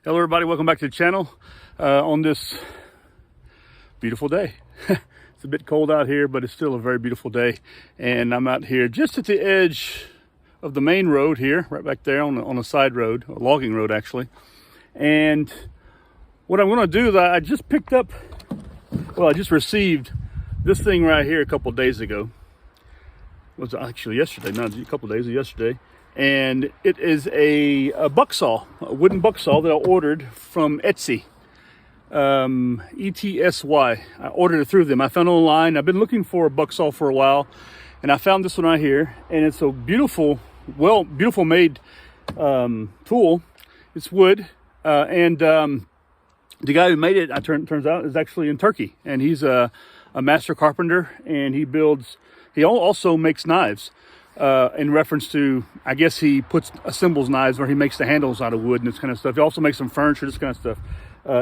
Hello everybody, welcome back to the channel on this beautiful day. It's a bit cold out here, but it's still a very beautiful day. And I'm out here just at the edge of the main road here, right back there on a side road, a logging road actually. And what I'm gonna do is I just picked up, well, I just received this thing right here a couple days ago. It was actually yesterday, not a couple days, yesterday. And it is a bucksaw, a wooden bucksaw that I ordered from Etsy, E-T-S-Y. I ordered it through them. I found it online. I've been looking for a bucksaw for a while, and I found this one right here. And it's a beautiful, beautiful made tool. It's wood, and the guy who made it, turns out, is actually in Turkey, and he's a master carpenter, and he also makes knives. In reference to, I guess he assembles knives, where he makes the handles out of wood and this kind of stuff. He also makes some furniture, this kind of stuff.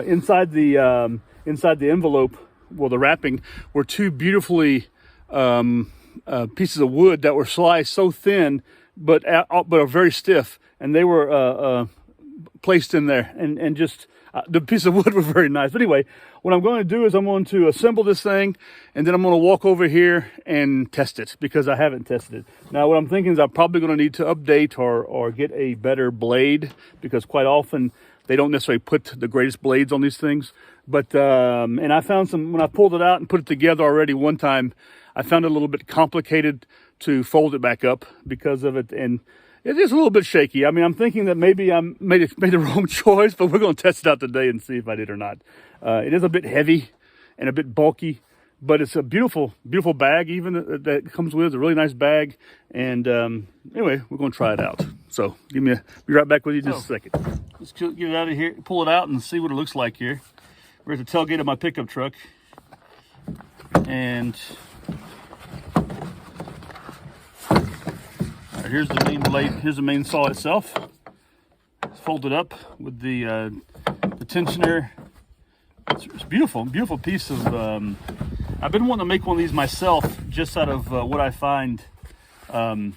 Inside the envelope, well, the wrapping, were two beautifully pieces of wood that were sliced so thin, but are very stiff, and they were placed in there, and just the piece of wood were very nice. But anyway, what I'm going to do is I'm going to assemble this thing, and then I'm going to walk over here and test it, because I haven't tested it. Now, what I'm thinking is I'm probably going to need to update or get a better blade, because quite often they don't necessarily put the greatest blades on these things. But and I found some, when I pulled it out and put it together already one time, I found it a little bit complicated to fold it back up because of it, and it is a little bit shaky. I mean, I'm thinking that maybe I made the wrong choice, but we're going to test it out today and see if I did or not. It is a bit heavy and a bit bulky, but it's a beautiful, beautiful bag even that it comes with. It's a really nice bag. And anyway, we're going to try it out. So be right back with you in just a second. Let's get it out of here, pull it out and see what it looks like here. We're at the tailgate of my pickup truck. And here's the main blade. Here's the main saw itself. It's folded up with the tensioner. It's beautiful, beautiful piece of. I've been wanting to make one of these myself, just out of what I find, in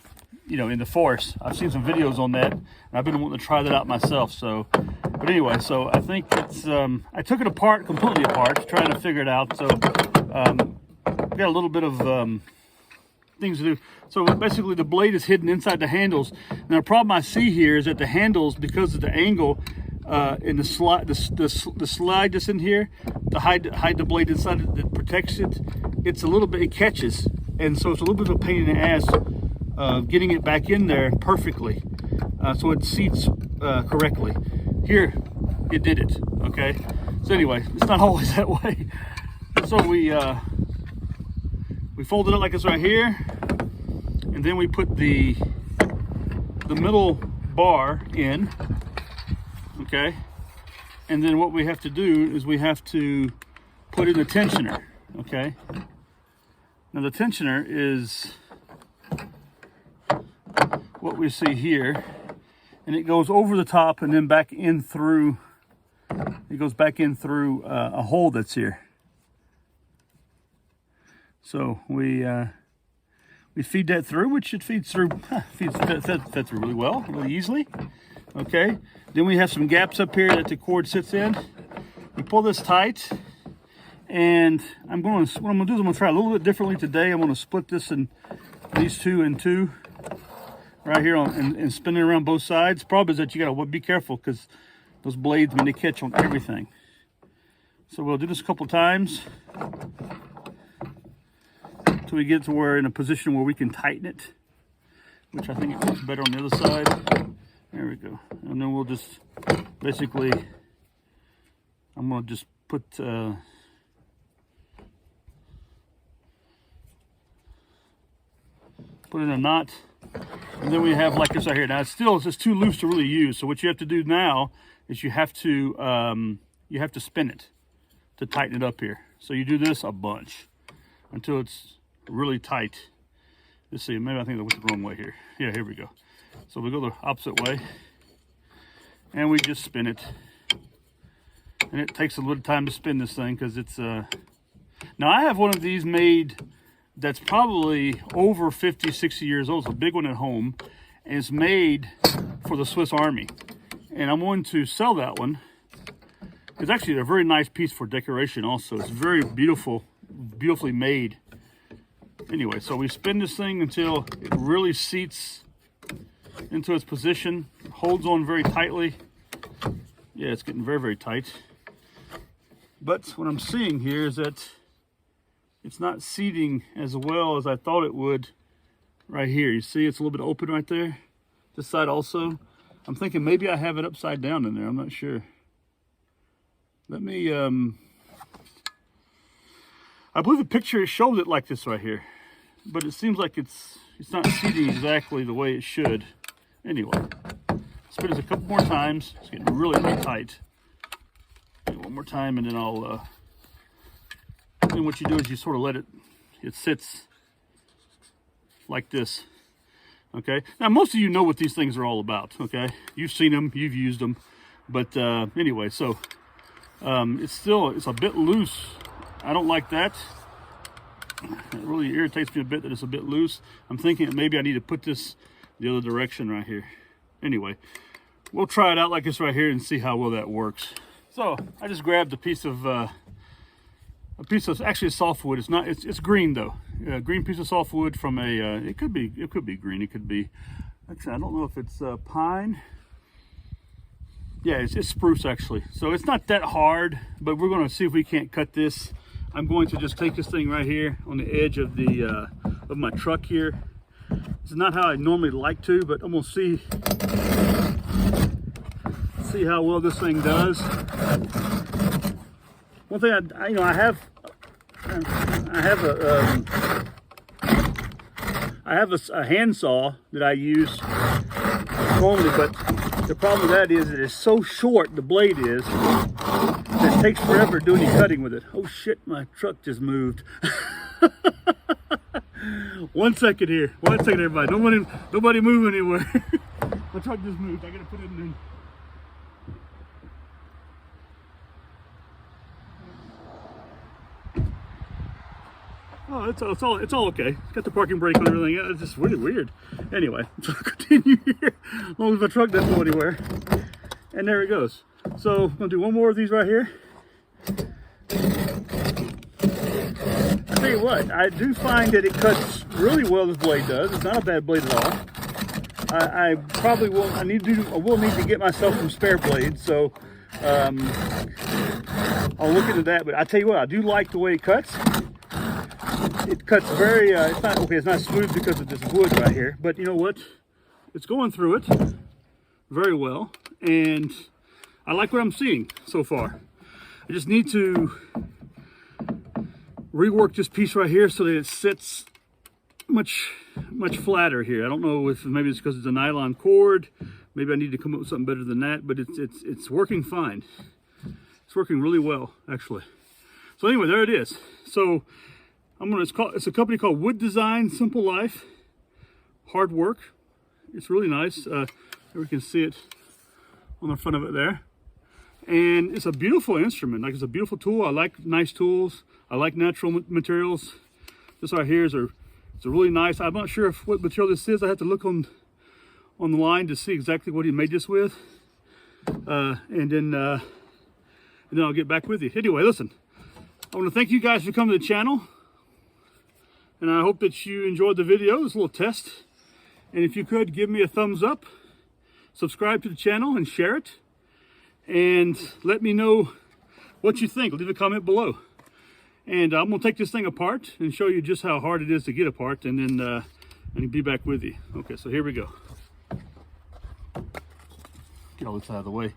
the forest. I've seen some videos on that, and I've been wanting to try that out myself. So, but anyway, so I think it's. I took it apart, completely apart, trying to figure it out. So, I've got a little bit of things to do. So basically the blade is hidden inside the handles. Now the problem I see here is that the handles, because of the angle in the slide, the slide that's in here to hide the blade inside it, that protects it, it's a little bit, it catches, and so it's a little bit of a pain in the ass getting it back in there perfectly, so it seats correctly. Here it did it. Okay, so anyway, it's not always that way. So we fold it up like this right here, and then we put the middle bar in, okay? And then what we have to do is we have to put in the tensioner, okay? Now the tensioner is what we see here, and it goes over the top and then back in through, it goes back in through a hole that's here. So we feed that through, which it feeds through, fed through really well, really easily. Okay. Then we have some gaps up here that the cord sits in. We pull this tight, and what I'm going to do is I'm going to try a little bit differently today. I'm going to split this in these two in two, right here and spin it around both sides. Problem is that you got to be careful, because those blades, when they catch on everything. So we'll do this a couple times until we get to in a position where we can tighten it, which I think it looks better on the other side. There we go. And then we'll just basically, I'm going to just put in a knot, and then we have like this right here. Now it's just too loose to really use. So what you have to do now is you have to spin it to tighten it up here. So you do this a bunch until it's really tight. Let's see, maybe I think I went the wrong way here. Yeah, here we go. So we go the opposite way, and we just spin it. And it takes a little time to spin this thing, because it's now I have one of these made that's probably over 50, 60 years old. It's a big one at home, and it's made for the Swiss Army. And I'm going to sell that one It's actually a very nice piece for decoration also. It's very beautiful, beautifully made. Anyway, so we spin this thing until it really seats into its position, holds on very tightly. Yeah, it's getting very, very tight. But what I'm seeing here is that it's not seating as well as I thought it would right here. You see it's a little bit open right there. This side also. I'm thinking maybe I have it upside down in there. I'm not sure. Let me, I believe the picture shows it like this right here. But it seems like it's not seating exactly the way it should. Anyway, spin it a couple more times. It's getting really, really tight. One more time, and then I'll, then what you do is you sort of let it sits like this. Okay, now most of you know what these things are all about. Okay, you've seen them, you've used them, but anyway, so it's a bit loose. I don't like that. It really irritates me a bit that it's a bit loose. I'm thinking that maybe I need to put this the other direction right here. Anyway, we'll try it out like this right here and see how well that works. So I just grabbed a piece of actually softwood. It's green though. Green piece of softwood from a it could be green. It could be, actually I don't know if it's pine. Yeah, it's spruce actually. So it's not that hard, but we're going to see if we can't cut this. I'm going to just take this thing right here on the edge of the of my truck here. It's not how I normally like to, but I'm going to see how well this thing does. One thing I have a handsaw that I use normally, but the problem with that is it is so short, the blade is, that it takes forever to do any cutting with it. Oh shit, my truck just moved. 1 second here. 1 second, everybody. Nobody move anywhere. My truck just moved. I gotta put it in. Oh, it's all okay. It's got the parking brake on and everything. It's just really weird. Anyway, so I'll continue here as long as my truck doesn't go anywhere. And there it goes. So I'm gonna do one more of these right here. I tell you what, I do find that it cuts really well. This blade does. It's not a bad blade at all. I probably will. I will need to get myself some spare blades. So I'll look into that. But I tell you what, I do like the way it cuts. It cuts very, it's not smooth because of this wood right here, but you know what? It's going through it very well, and I like what I'm seeing so far. I just need to rework this piece right here so that it sits much flatter here. I don't know if maybe it's because it's a nylon cord. Maybe I need to come up with something better than that, but it's working fine. It's working really well, actually. So anyway, there it is. So it's a company called Wood Design, Simple Life, hard work. It's really nice. There we can see it on the front of it there. And it's a beautiful instrument. Like, it's a beautiful tool. I like nice tools. I like natural materials. This right here it's a really nice. I'm not sure what material this is. I have to look on the line to see exactly what he made this with. And then I'll get back with you. Anyway, listen. I want to thank you guys for coming to the channel. And I hope that you enjoyed the video. It's a little test. And if you could, give me a thumbs up, subscribe to the channel, and share it. And let me know what you think. Leave a comment below. And I'm going to take this thing apart and show you just how hard it is to get apart, and then I'll be back with you. Okay, so here we go. Get all this out of the way.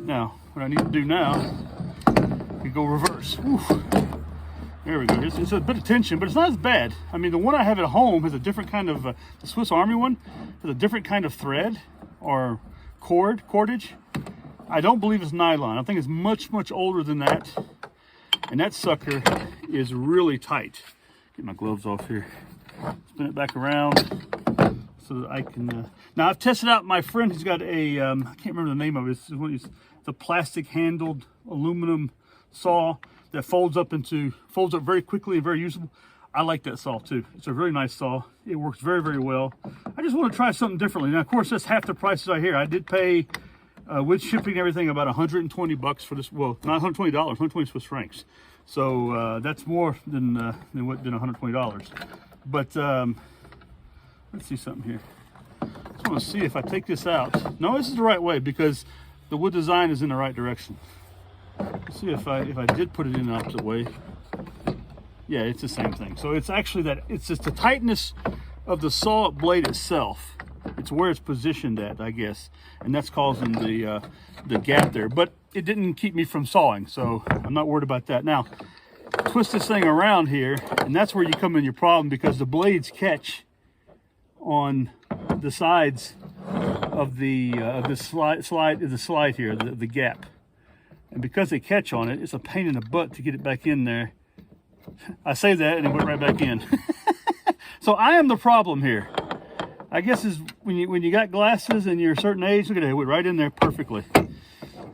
Now, what I need to do now, we go reverse. Whew. There we go. It's a bit of tension, but it's not as bad. I mean, the one I have at home has a different kind of, the Swiss Army one has a different kind of thread or cordage. I don't believe it's nylon. I think it's much, much older than that. And that sucker is really tight. Get my gloves off here. Spin it back around so that I can... Now, I've tested out my friend who's got a, I can't remember the name of it. It's a plastic handled aluminum saw that folds up very quickly and very usable. I like that saw too. It's a really nice saw. It works very, very well. I just want to try something differently. Now, of course, that's half the prices I hear. I did pay with shipping and everything, about 120 bucks for this. Well, not $120, 120 Swiss francs. So that's more than $120. But let's see something here. I just want to see if I take this out. No, this is the right way because the wood design is in the right direction. Let's see if I did put it in the opposite way. Yeah, it's the same thing. So it's actually that it's just the tightness of the saw blade itself. It's where it's positioned at, I guess, and that's causing the gap there. But it didn't keep me from sawing, so I'm not worried about that. Now, twist this thing around here, and that's where you come in your problem because the blades catch on the sides of the slide here, the gap, and because they catch on it, it's a pain in the butt to get it back in there. I say that and it went right back in. So I am the problem here. I guess is when you got glasses and you're a certain age, look at it, it went right in there perfectly.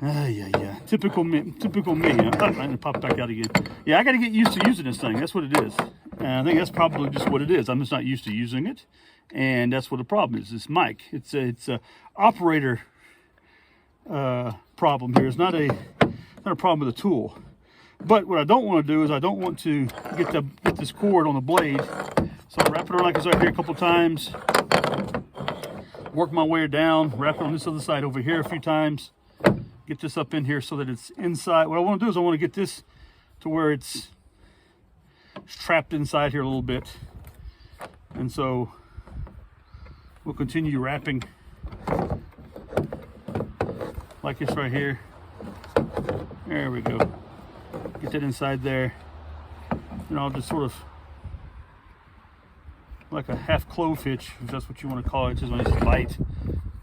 Yeah. Typical me. I'm gonna pop back out again. Yeah, I got to get used to using this thing. That's what it is. And I think that's probably just what it is. I'm just not used to using it, and that's what the problem is. This mic. It's a operator problem here. It's not a problem with the tool. But what I don't want to do is I don't want to get this cord on the blade. So I wrap it around like this right here a couple times. Work my way down. Wrap it on this other side over here a few times. Get this up in here so that it's inside. What I want to do is I want to get this to where it's trapped inside here a little bit. And so we'll continue wrapping like this right here. There we go. Get that inside there. And I'll just sort of like a half clove hitch, if that's what you want to call it, just when it's light.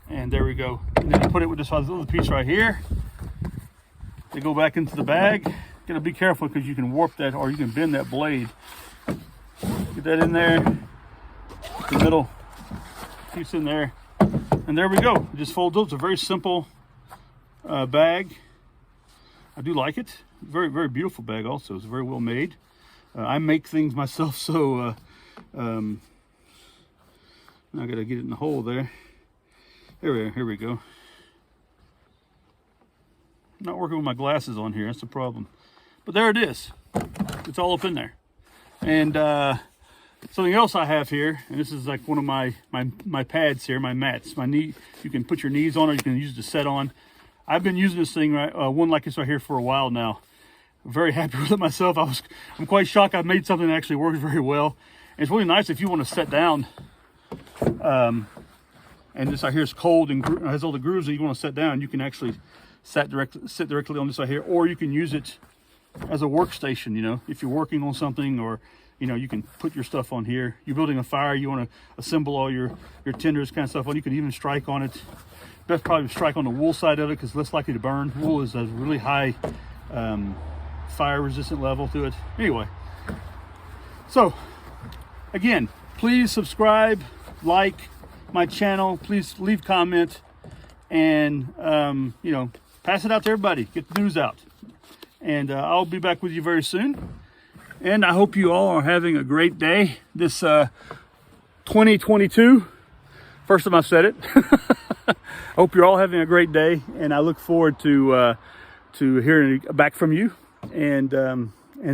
And there we go. And then you put it with this other piece right here. They go back into the bag. Gotta be careful because you can warp that or you can bend that blade. Get that in there. Get the middle piece in there. And there we go. It just folds up. It's a very simple bag. I do like it. Very, very beautiful bag also. It's very well made. I make things myself, so now I gotta get it in the hole there. Here we go. I'm not working with my glasses on here, that's the problem. But there it is. It's all up in there. And something else I have here, and this is like one of my pads here, my mats, my knee. You can put your knees on, or you can use it to set on. I've been using this thing, one like this right here, for a while now. I'm very happy with it myself. I'm quite shocked I've made something that actually works very well. And it's really nice if you want to set down. And this right here is cold and has all the grooves that you want to set down. You can actually sit directly on this right here, or you can use it as a workstation. You know, if you're working on something, or you can put your stuff on here. You're building a fire, you want to assemble all your tenders kind of stuff on. You can even strike on it. Best probably strike on the wool side of it because it's less likely to burn. Wool is a really high fire resistant level to it. Anyway, so again, please subscribe, like my channel, please leave comment, and pass it out to everybody. Get the news out, and I'll be back with you very soon. And I hope you all are having a great day this 2022. First time I've said it. Hope you're all having a great day, and I look forward to hearing back from you and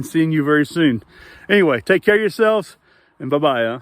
seeing you very soon. Anyway, take care of yourselves, and bye-bye.